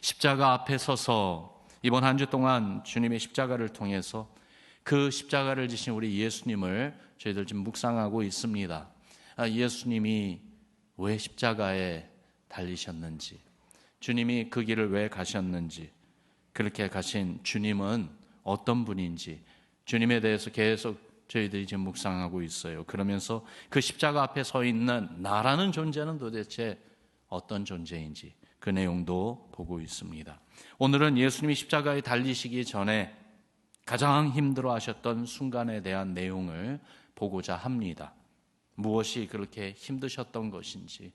십자가 앞에 서서 이번 한 주 동안 주님의 십자가를 통해서 그 십자가를 지신 우리 예수님을 저희들 지금 묵상하고 있습니다. 예수님이 왜 십자가에 달리셨는지, 주님이 그 길을 왜 가셨는지, 그렇게 가신 주님은 어떤 분인지, 주님에 대해서 계속 저희들이 지금 묵상하고 있어요. 그러면서 그 십자가 앞에 서 있는 나라는 존재는 도대체 어떤 존재인지 그 내용도 보고 있습니다. 오늘은 예수님이 십자가에 달리시기 전에 가장 힘들어 하셨던 순간에 대한 내용을 보고자 합니다. 무엇이 그렇게 힘드셨던 것인지,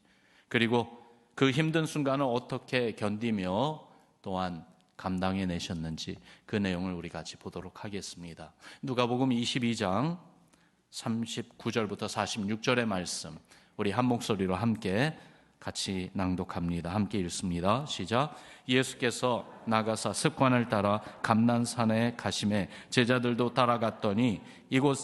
그리고 그 힘든 순간을 어떻게 견디며 또한 감당해내셨는지 그 내용을 우리 같이 보도록 하겠습니다. 누가복음 22장 39절부터 46절의 말씀, 우리 한 목소리로 함께 같이 낭독합니다. 함께 읽습니다. 시작. 예수께서 나가사 습관을 따라 감난산에 가시매 제자들도 따라갔더니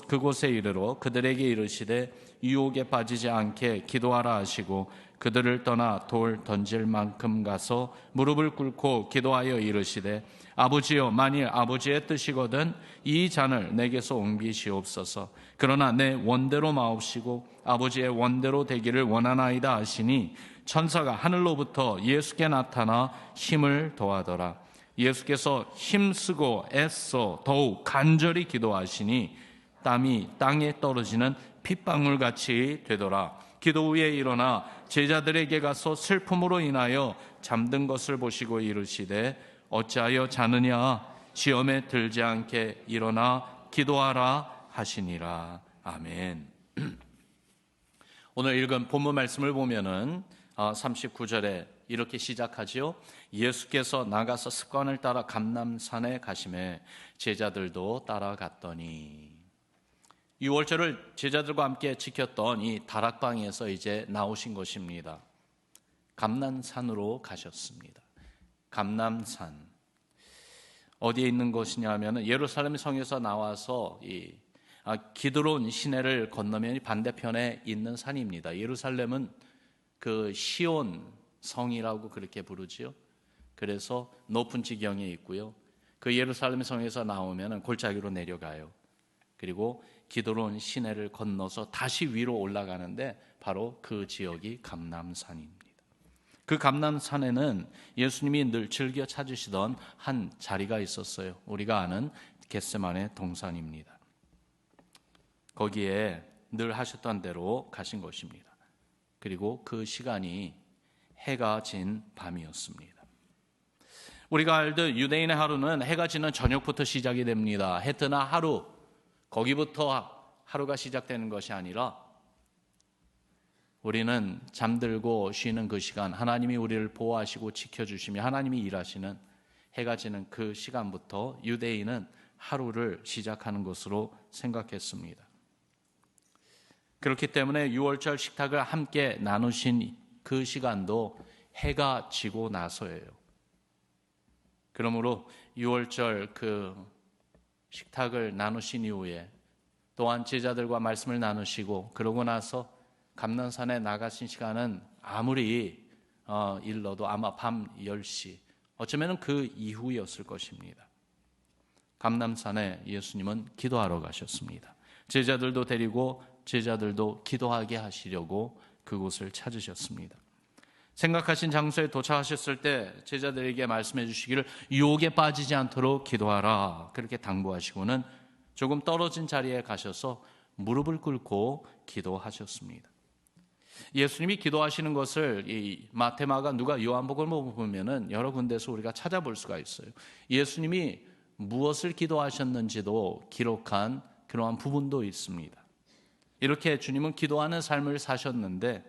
그곳에 이르러 그들에게 이르시되 유혹에 빠지지 않게 기도하라 하시고 그들을 떠나 돌 던질 만큼 가서 무릎을 꿇고 기도하여 이르시되 아버지여, 만일 아버지의 뜻이거든 이 잔을 내게서 옮기시옵소서. 그러나 내 원대로 마옵시고 아버지의 원대로 되기를 원하나이다 하시니 천사가 하늘로부터 예수께 나타나 힘을 더하더라. 예수께서 힘쓰고 애써 더욱 간절히 기도하시니 땀이 땅에 떨어지는 핏방울같이 되더라. 기도 후에 일어나 제자들에게 가서 슬픔으로 인하여 잠든 것을 보시고 이르시되 어찌하여 자느냐, 시험에 들지 않게 일어나 기도하라 하시니라. 아멘. 오늘 읽은 본문 말씀을 보면은 39절에 이렇게 시작하지요. 예수께서 나가서 습관을 따라 감람산에 가시매 제자들도 따라갔더니, 6월절을 제자들과 함께 지켰던 이 다락방에서 이제 나오신 것입니다. 감람산으로 가셨습니다. 감람산 어디에 있는 것이냐 하면 예루살렘 성에서 나와서 기드론 시내를 건너면 반대편에 있는 산입니다. 예루살렘은 그 시온 성이라고 그렇게 부르지요. 그래서 높은 지경에 있고요. 그 예루살렘 성에서 나오면 골짜기로 내려가요. 그리고 기드론 시내를 건너서 다시 위로 올라가는데 바로 그 지역이 감람산입니다. 그 감람산에는 예수님이 늘 즐겨 찾으시던 한 자리가 있었어요. 우리가 아는 겟세마네 동산입니다. 거기에 늘 하셨던 대로 가신 것입니다. 그리고 그 시간이 해가 진 밤이었습니다. 우리가 알듯 유대인의 하루는 해가 지는 저녁부터 시작이 됩니다. 해 뜨나 하루, 거기부터 하루가 시작되는 것이 아니라 우리는 잠들고 쉬는 그 시간, 하나님이 우리를 보호하시고 지켜주시며 하나님이 일하시는 해가 지는 그 시간부터 유대인은 하루를 시작하는 것으로 생각했습니다. 그렇기 때문에 6월절 식탁을 함께 나누신 그 시간도 해가 지고 나서예요. 그러므로 6월절 그 식탁을 나누신 이후에 또한 제자들과 말씀을 나누시고 그러고 나서 감람산에 나가신 시간은 아무리 일러도 아마 밤 10시, 어쩌면 그 이후였을 것입니다. 감람산에 예수님은 기도하러 가셨습니다. 제자들도 데리고 제자들도 기도하게 하시려고 그곳을 찾으셨습니다. 생각하신 장소에 도착하셨을 때 제자들에게 말씀해 주시기를 유혹에 빠지지 않도록 기도하라, 그렇게 당부하시고는 조금 떨어진 자리에 가셔서 무릎을 꿇고 기도하셨습니다. 예수님이 기도하시는 것을 이 마태, 마가, 누가, 요한복음을 보면은 여러 군데서 우리가 찾아볼 수가 있어요. 예수님이 무엇을 기도하셨는지도 기록한 그러한 부분도 있습니다. 이렇게 주님은 기도하는 삶을 사셨는데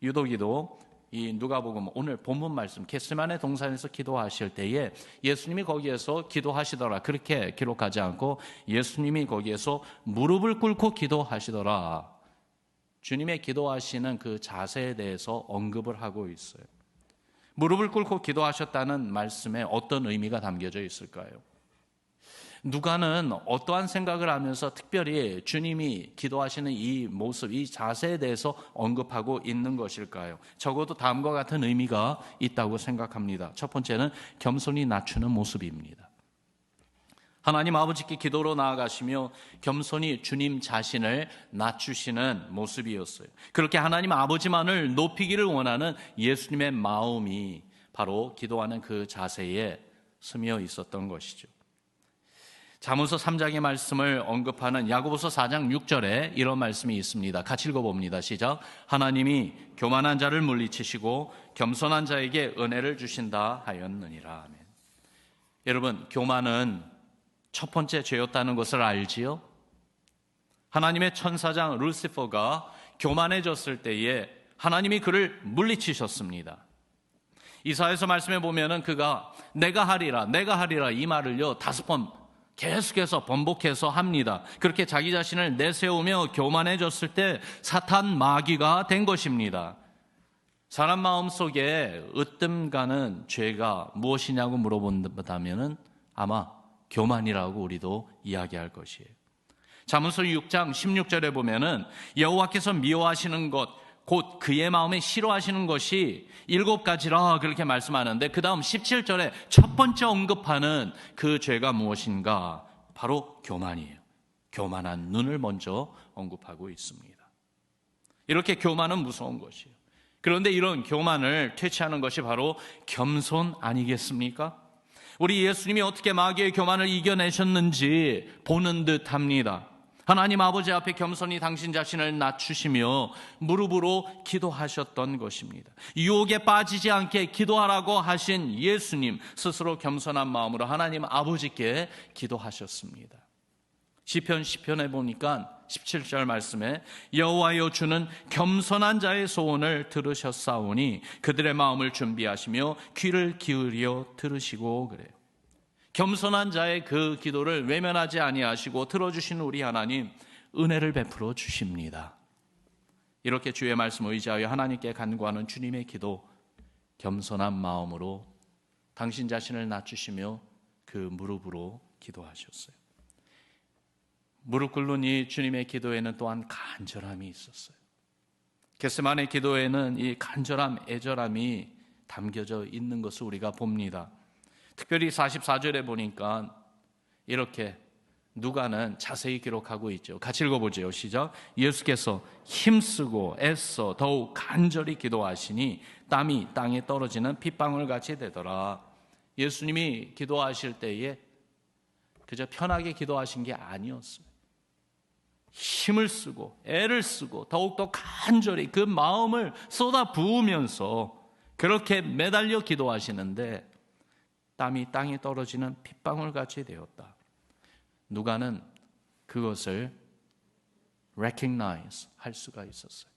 유독이도 이 누가복음 오늘 본문 말씀 겟세마네 동산에서 기도하실 때에 예수님이 거기에서 기도하시더라 그렇게 기록하지 않고 예수님이 거기에서 무릎을 꿇고 기도하시더라, 주님의 기도하시는 그 자세에 대해서 언급을 하고 있어요. 무릎을 꿇고 기도하셨다는 말씀에 어떤 의미가 담겨져 있을까요? 누가는 어떠한 생각을 하면서 특별히 주님이 기도하시는 이 모습, 이 자세에 대해서 언급하고 있는 것일까요? 적어도 다음과 같은 의미가 있다고 생각합니다. 첫 번째는 겸손히 낮추는 모습입니다. 하나님 아버지께 기도로 나아가시며 겸손히 주님 자신을 낮추시는 모습이었어요. 그렇게 하나님 아버지만을 높이기를 원하는 예수님의 마음이 바로 기도하는 그 자세에 스며 있었던 것이죠. 잠언서 3장의 말씀을 언급하는 야고보서 4장 6절에 이런 말씀이 있습니다. 같이 읽어봅니다. 시작. 하나님이 교만한 자를 물리치시고 겸손한 자에게 은혜를 주신다 하였느니라. 아멘. 여러분, 교만은 첫 번째 죄였다는 것을 알지요? 하나님의 천사장 루시퍼가 교만해졌을 때에 하나님이 그를 물리치셨습니다. 이사야서 말씀에 보면은 그가 내가 하리라 이 말을요 5번 계속해서 번복해서 합니다. 그렇게 자기 자신을 내세우며 교만해졌을 때 사탄 마귀가 된 것입니다. 사람 마음속에 으뜸가는 죄가 무엇이냐고 물어본다면은 아마 교만이라고 우리도 이야기할 것이에요. 잠언서 6장 16절에 보면은 여호와께서 미워하시는 것 곧 그의 마음에 싫어하시는 것이 7가지라 그렇게 말씀하는데 그 다음 17절에 첫 번째 언급하는 그 죄가 무엇인가? 바로 교만이에요. 교만한 눈을 먼저 언급하고 있습니다. 이렇게 교만은 무서운 것이에요. 그런데 이런 교만을 퇴치하는 것이 바로 겸손 아니겠습니까? 우리 예수님이 어떻게 마귀의 교만을 이겨내셨는지 보는 듯합니다. 하나님 아버지 앞에 겸손히 당신 자신을 낮추시며 무릎으로 기도하셨던 것입니다. 유혹에 빠지지 않게 기도하라고 하신 예수님 스스로 겸손한 마음으로 하나님 아버지께 기도하셨습니다. 시편에 보니까 17절 말씀에 여호와여 주는 겸손한 자의 소원을 들으셨사오니 그들의 마음을 준비하시며 귀를 기울여 들으시고 그래요. 겸손한 자의 그 기도를 외면하지 아니하시고 들어주신 우리 하나님 은혜를 베풀어 주십니다. 이렇게 주의 말씀을 의지하여 하나님께 간구하는 주님의 기도, 겸손한 마음으로 당신 자신을 낮추시며 그 무릎으로 기도하셨어요. 무릎 꿇는 이 주님의 기도에는 또한 간절함이 있었어요. 겟세마네 기도에는 이 간절함, 애절함이 담겨져 있는 것을 우리가 봅니다. 특별히 44절에 보니까 이렇게 누가는 자세히 기록하고 있죠. 같이 읽어보죠. 시작. 예수께서 힘쓰고 애써 더욱 간절히 기도하시니 땀이 땅에 떨어지는 핏방울같이 되더라. 예수님이 기도하실 때에 그저 편하게 기도하신 게 아니었어요. 힘을 쓰고 애를 쓰고 더욱더 간절히 그 마음을 쏟아 부으면서 그렇게 매달려 기도하시는데 땀이 땅에 떨어지는 핏방울같이 되었다. 누가는 그것을 recognize 할 수가 있었어요.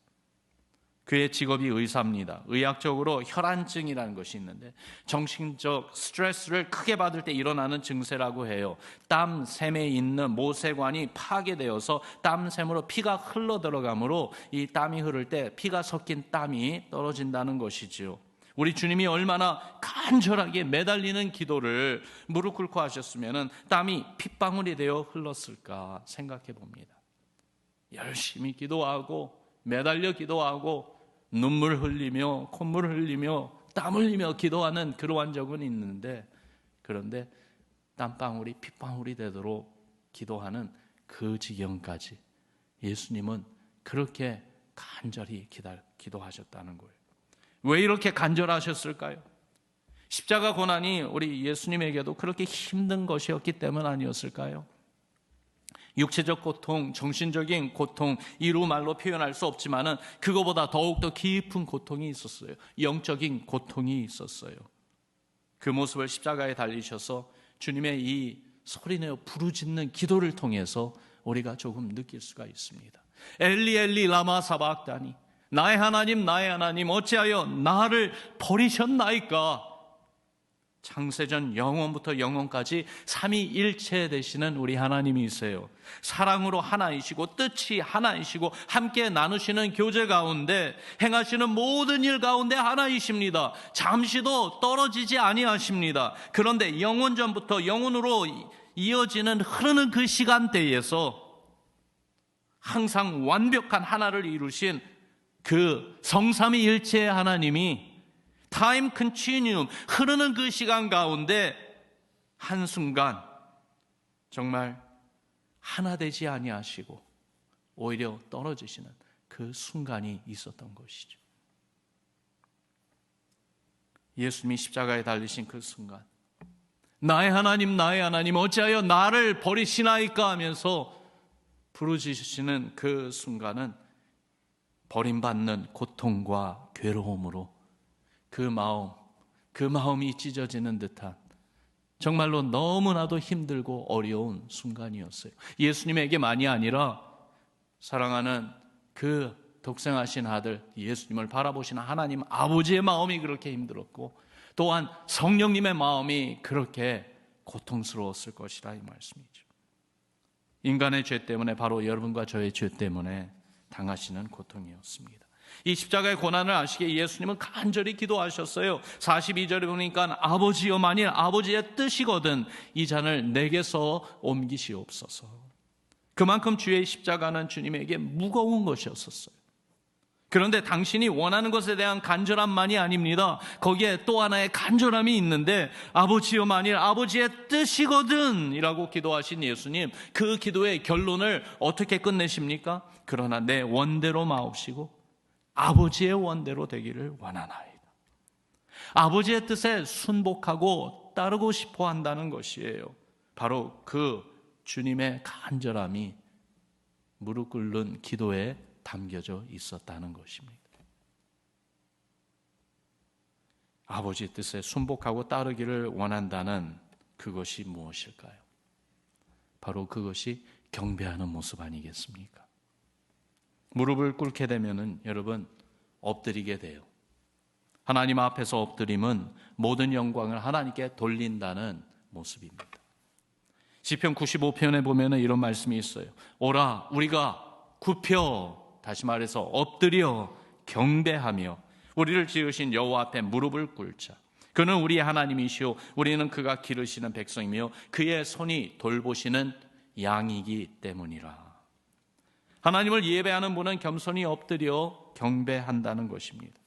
그의 직업이 의사입니다. 의학적으로 혈안증이라는 것이 있는데 정신적 스트레스를 크게 받을 때 일어나는 증세라고 해요. 땀샘에 있는 모세관이 파괴되어서 땀샘으로 피가 흘러 들어가므로 이 땀이 흐를 때 피가 섞인 땀이 떨어진다는 것이지요. 우리 주님이 얼마나 간절하게 매달리는 기도를 무릎 꿇고 하셨으면 땀이 핏방울이 되어 흘렀을까 생각해 봅니다. 열심히 기도하고 매달려 기도하고 눈물 흘리며 콧물 흘리며 땀 흘리며 기도하는 그러한 적은 있는데 그런데 땀방울이 핏방울이 되도록 기도하는 그 지경까지 예수님은 그렇게 간절히 기도하셨다는 거예요. 왜 이렇게 간절하셨을까요? 십자가 고난이 우리 예수님에게도 그렇게 힘든 것이었기 때문 아니었을까요? 육체적 고통, 정신적인 고통 이루 말로 표현할 수 없지만은 그거보다 더욱더 깊은 고통이 있었어요. 영적인 고통이 있었어요. 그 모습을 십자가에 달리셔서 주님의 이 소리내어 부르짖는 기도를 통해서 우리가 조금 느낄 수가 있습니다. 엘리 엘리 라마 사박다니 나의 하나님 어찌하여 나를 버리셨나이까. 창세전 영원부터 영원까지 삼위일체 되시는 우리 하나님이세요. 사랑으로 하나이시고 뜻이 하나이시고 함께 나누시는 교제 가운데 행하시는 모든 일 가운데 하나이십니다. 잠시도 떨어지지 아니하십니다. 그런데 영원전부터 영원으로 이어지는 흐르는 그 시간대에서 항상 완벽한 하나를 이루신 그 성삼위일체의 하나님이 타임 컨티뉴엄, 흐르는 그 시간 가운데 한순간 정말 하나 되지 아니하시고 오히려 떨어지시는 그 순간이 있었던 것이죠. 예수님이 십자가에 달리신 그 순간, 나의 하나님 어찌하여 나를 버리시나이까 하면서 부르짖으시는 그 순간은 버림받는 고통과 괴로움으로 그 마음이 찢어지는 듯한 정말로 너무나도 힘들고 어려운 순간이었어요. 예수님에게만이 아니라 사랑하는 그 독생하신 아들 예수님을 바라보시는 하나님 아버지의 마음이 그렇게 힘들었고 또한 성령님의 마음이 그렇게 고통스러웠을 것이라 이 말씀이죠. 인간의 죄 때문에, 바로 여러분과 저의 죄 때문에 당하시는 고통이었습니다. 이 십자가의 고난을 아시기에 예수님은 간절히 기도하셨어요. 42절에 보니까 아버지여, 만일 아버지의 뜻이거든 이 잔을 내게서 옮기시옵소서. 그만큼 주의 십자가는 주님에게 무거운 것이었었어요. 그런데 당신이 원하는 것에 대한 간절함만이 아닙니다. 거기에 또 하나의 간절함이 있는데, 아버지여, 만일 아버지의 뜻이거든 이라고 기도하신 예수님, 그 기도의 결론을 어떻게 끝내십니까? 그러나 내 원대로 마옵시고 아버지의 원대로 되기를 원하나이다. 아버지의 뜻에 순복하고 따르고 싶어 한다는 것이에요. 바로 그 주님의 간절함이 무릎 꿇는 기도에 담겨져 있었다는 것입니다. 아버지의 뜻에 순복하고 따르기를 원한다는 그것이 무엇일까요? 바로 그것이 경배하는 모습 아니겠습니까? 무릎을 꿇게 되면은 여러분 엎드리게 돼요. 하나님 앞에서 엎드림은 모든 영광을 하나님께 돌린다는 모습입니다. 시편 95편에 보면은 이런 말씀이 있어요. 오라 우리가 굽혀, 다시 말해서 엎드려 경배하며 우리를 지으신 여호와 앞에 무릎을 꿇자. 그는 우리의 하나님이시오 우리는 그가 기르시는 백성이며 그의 손이 돌보시는 양이기 때문이라. 하나님을 예배하는 분은 겸손히 엎드려 경배한다는 것입니다.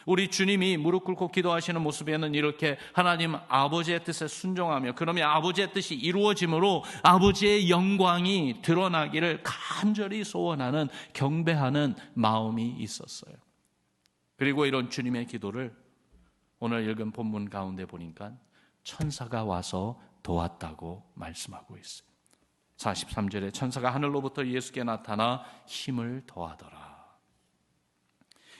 우리 주님이 무릎 꿇고 기도하시는 모습에는 이렇게 하나님 아버지의 뜻에 순종하며, 그러면 아버지의 뜻이 이루어짐으로 아버지의 영광이 드러나기를 간절히 소원하는 경배하는 마음이 있었어요. 그리고 이런 주님의 기도를 오늘 읽은 본문 가운데 보니까 천사가 와서 도왔다고 말씀하고 있어요. 43절에 천사가 하늘로부터 예수께 나타나 힘을 더하더라.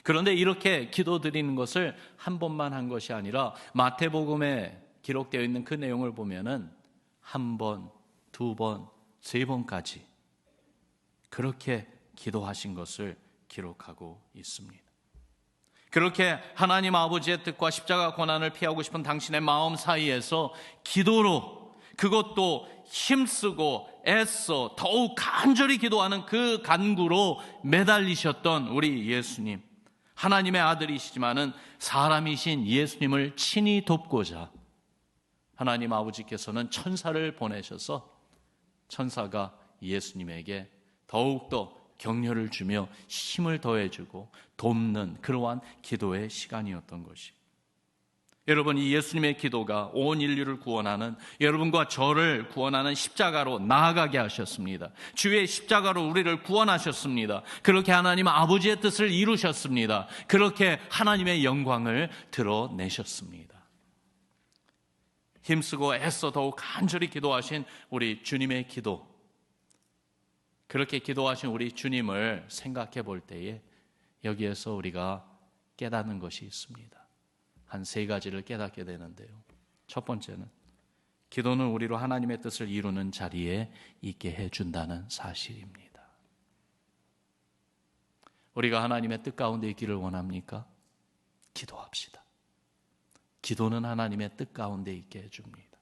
그런데 이렇게 기도드리는 것을 한 번만 한 것이 아니라 마태복음에 기록되어 있는 그 내용을 보면은 한 번, 두 번, 세 번까지 그렇게 기도하신 것을 기록하고 있습니다. 그렇게 하나님 아버지의 뜻과 십자가 고난을 피하고 싶은 당신의 마음 사이에서 기도로, 그것도 힘쓰고 애써 더욱 간절히 기도하는 그 간구로 매달리셨던 우리 예수님, 하나님의 아들이시지만은 사람이신 예수님을 친히 돕고자 하나님 아버지께서는 천사를 보내셔서 천사가 예수님에게 더욱더 격려를 주며 힘을 더해주고 돕는 그러한 기도의 시간이었던 것이. 여러분, 이 예수님의 기도가 온 인류를 구원하는, 여러분과 저를 구원하는 십자가로 나아가게 하셨습니다. 주의 십자가로 우리를 구원하셨습니다. 그렇게 하나님 아버지의 뜻을 이루셨습니다. 그렇게 하나님의 영광을 드러내셨습니다. 힘쓰고 애써 더욱 간절히 기도하신 우리 주님의 기도, 그렇게 기도하신 우리 주님을 생각해 볼 때에 여기에서 우리가 깨닫는 것이 있습니다. 한 세 가지를 깨닫게 되는데요. 첫 번째는 기도는 우리로 하나님의 뜻을 이루는 자리에 있게 해준다는 사실입니다. 우리가 하나님의 뜻 가운데 있기를 원합니까? 기도합시다. 기도는 하나님의 뜻 가운데 있게 해줍니다.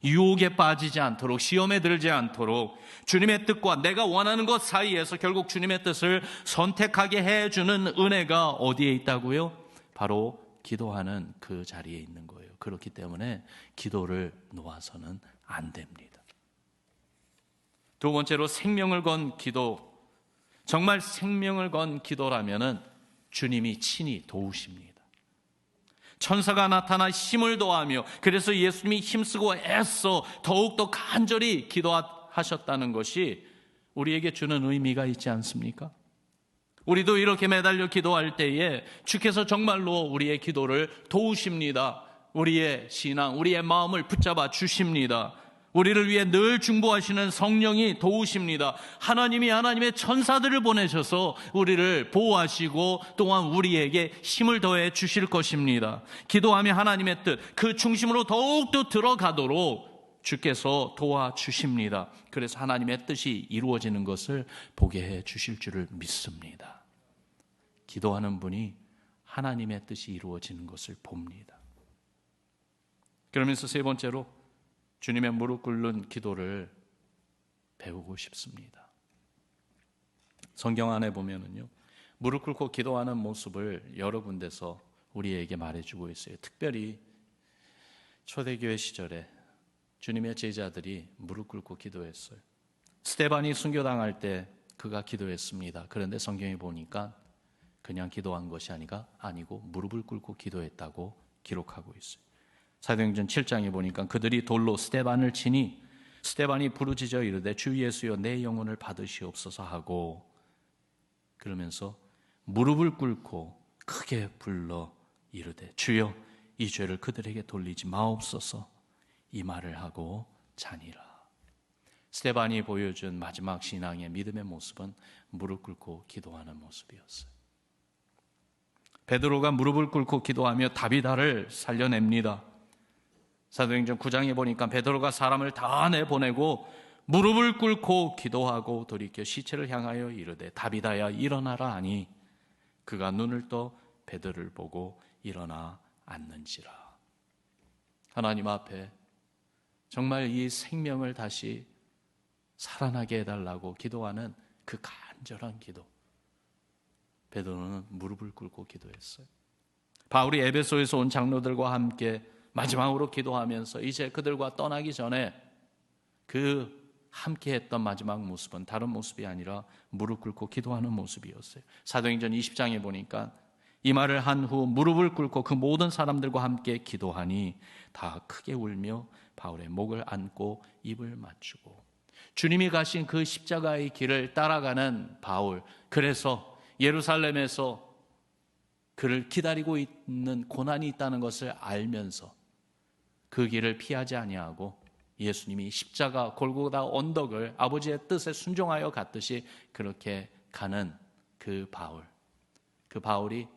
유혹에 빠지지 않도록, 시험에 들지 않도록 주님의 뜻과 내가 원하는 것 사이에서 결국 주님의 뜻을 선택하게 해주는 은혜가 어디에 있다고요? 바로 기도하는 그 자리에 있는 거예요. 그렇기 때문에 기도를 놓아서는 안 됩니다. 두 번째로 생명을 건 기도. 정말 생명을 건 기도라면은 주님이 친히 도우십니다. 천사가 나타나 힘을 더하며, 그래서 예수님이 힘쓰고 애써 더욱더 간절히 기도하셨다는 것이 우리에게 주는 의미가 있지 않습니까? 우리도 이렇게 매달려 기도할 때에 주께서 정말로 우리의 기도를 도우십니다. 우리의 신앙, 우리의 마음을 붙잡아 주십니다. 우리를 위해 늘 중보하시는 성령이 도우십니다. 하나님이 하나님의 천사들을 보내셔서 우리를 보호하시고 또한 우리에게 힘을 더해 주실 것입니다. 기도하며 하나님의 뜻, 그 중심으로 더욱더 들어가도록 주께서 도와주십니다. 그래서 하나님의 뜻이 이루어지는 것을 보게 해 주실 줄을 믿습니다. 기도하는 분이 하나님의 뜻이 이루어지는 것을 봅니다. 그러면서 세 번째로 주님의 무릎 꿇는 기도를 배우고 싶습니다. 성경 안에 보면은요, 무릎 꿇고 기도하는 모습을 여러 군데서 우리에게 말해주고 있어요. 특별히 초대교회 시절에 주님의 제자들이 무릎 꿇고 기도했어요. 스데반이 순교당할 때 그가 기도했습니다. 그런데 성경에 보니까 그냥 기도한 것이 아니고 무릎을 꿇고 기도했다고 기록하고 있어요. 사도행전 7장에 보니까 그들이 돌로 스데반을 치니 스데반이 부르짖어 이르되 주 예수여 내 영혼을 받으시옵소서 하고, 그러면서 무릎을 꿇고 크게 불러 이르되 주여 이 죄를 그들에게 돌리지 마옵소서, 이 말을 하고 자니라. 스데반이 보여준 마지막 신앙의 믿음의 모습은 무릎 꿇고 기도하는 모습이었어요. 베드로가 무릎을 꿇고 기도하며 다비다를 살려냅니다. 사도행전 9장에 보니까 베드로가 사람을 다 내보내고 무릎을 꿇고 기도하고 돌이켜 시체를 향하여 이르되 다비다야 일어나라 하니 그가 눈을 떠 베드로를 보고 일어나 앉는지라. 하나님 앞에 정말 이 생명을 다시 살아나게 해달라고 기도하는 그 간절한 기도, 베드로는 무릎을 꿇고 기도했어요. 바울이 에베소에서 온 장로들과 함께 마지막으로 기도하면서 이제 그들과 떠나기 전에 그 함께 했던 마지막 모습은 다른 모습이 아니라 무릎 꿇고 기도하는 모습이었어요. 사도행전 20장에 보니까 이 말을 한 후 무릎을 꿇고 그 모든 사람들과 함께 기도하니 다 크게 울며 바울의 목을 안고 입을 맞추고, 주님이 가신 그 십자가의 길을 따라가는 바울, 그래서 예루살렘에서 그를 기다리고 있는 고난이 있다는 것을 알면서 그 길을 피하지 아니하고 예수님이 십자가 골고다 언덕을 아버지의 뜻에 순종하여 갔듯이 그렇게 가는 그 바울, 그 바울이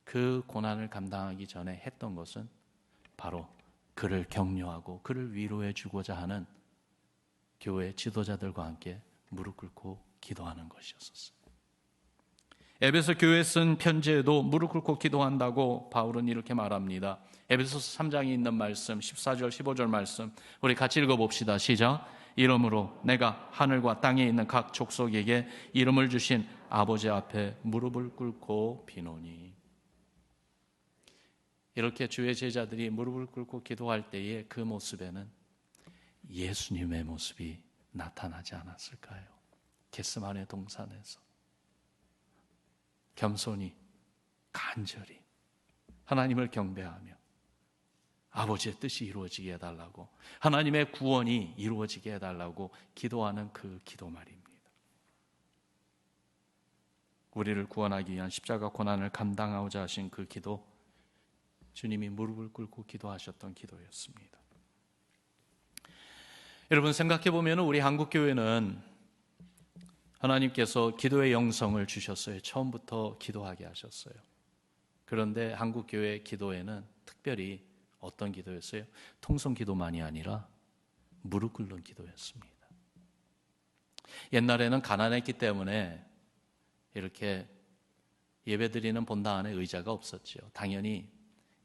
그 고난을 감당하기 전에 했던 것은 바로 그를 격려하고 그를 위로해 주고자 하는 교회 지도자들과 함께 무릎 꿇고 기도하는 것이었어요. 에베소 교회에 쓴 편지에도 무릎 꿇고 기도한다고 바울은 이렇게 말합니다. 에베소서 3장에 있는 말씀 14절 15절 말씀 우리 같이 읽어봅시다. 시작. 이러므로 내가 하늘과 땅에 있는 각 족속에게 이름을 주신 아버지 앞에 무릎을 꿇고 비노니. 이렇게 주의 제자들이 무릎을 꿇고 기도할 때의 그 모습에는 예수님의 모습이 나타나지 않았을까요? 겟세마네 동산에서 겸손히 간절히 하나님을 경배하며 아버지의 뜻이 이루어지게 해달라고, 하나님의 구원이 이루어지게 해달라고 기도하는 그 기도 말입니다. 우리를 구원하기 위한 십자가 고난을 감당하고자 하신 그 기도, 주님이 무릎을 꿇고 기도하셨던 기도였습니다. 여러분 생각해 보면 우리 한국교회는 하나님께서 기도의 영성을 주셨어요. 처음부터 기도하게 하셨어요. 그런데 한국교회 기도에는 특별히 어떤 기도였어요? 통성 기도만이 아니라 무릎 꿇는 기도였습니다. 옛날에는 가난했기 때문에 이렇게 예배드리는 본당 안에 의자가 없었죠. 당연히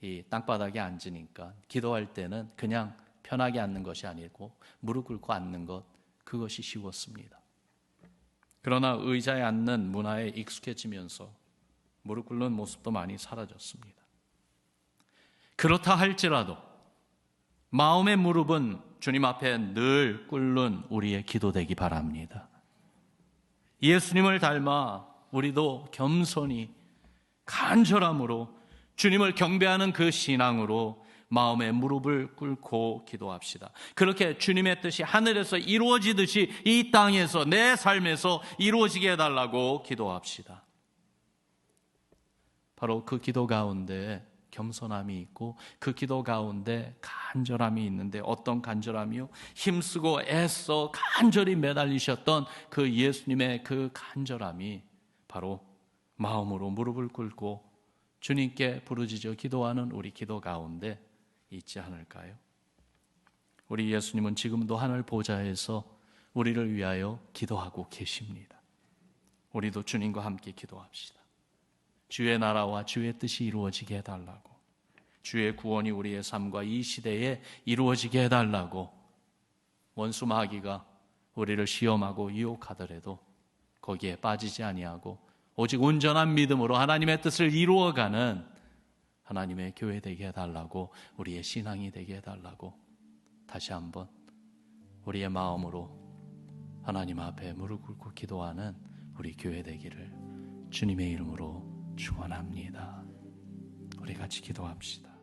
이 땅바닥에 앉으니까 기도할 때는 그냥 편하게 앉는 것이 아니고 무릎 꿇고 앉는 것, 그것이 쉬웠습니다. 그러나 의자에 앉는 문화에 익숙해지면서 무릎 꿇는 모습도 많이 사라졌습니다. 그렇다 할지라도 마음의 무릎은 주님 앞에 늘 꿇는 우리의 기도되기 바랍니다. 예수님을 닮아 우리도 겸손히 간절함으로 주님을 경배하는 그 신앙으로 마음의 무릎을 꿇고 기도합시다. 그렇게 주님의 뜻이 하늘에서 이루어지듯이 이 땅에서 내 삶에서 이루어지게 해달라고 기도합시다. 바로 그 기도 가운데 겸손함이 있고 그 기도 가운데 간절함이 있는데, 어떤 간절함이요? 힘쓰고 애써 간절히 매달리셨던 그 예수님의 그 간절함이 바로 마음으로 무릎을 꿇고 주님께 부르짖어 기도하는 우리 기도 가운데 있지 않을까요? 우리 예수님은 지금도 하늘 보좌에서 우리를 위하여 기도하고 계십니다. 우리도 주님과 함께 기도합시다. 주의 나라와 주의 뜻이 이루어지게 해달라고, 주의 구원이 우리의 삶과 이 시대에 이루어지게 해달라고, 원수 마귀가 우리를 시험하고 유혹하더라도 거기에 빠지지 아니하고 오직 온전한 믿음으로 하나님의 뜻을 이루어가는 하나님의 교회 되게 해달라고, 우리의 신앙이 되게 해달라고 다시 한번 우리의 마음으로 하나님 앞에 무릎 꿇고 기도하는 우리 교회 되기를 주님의 이름으로 축원합니다. 우리 같이 기도합시다.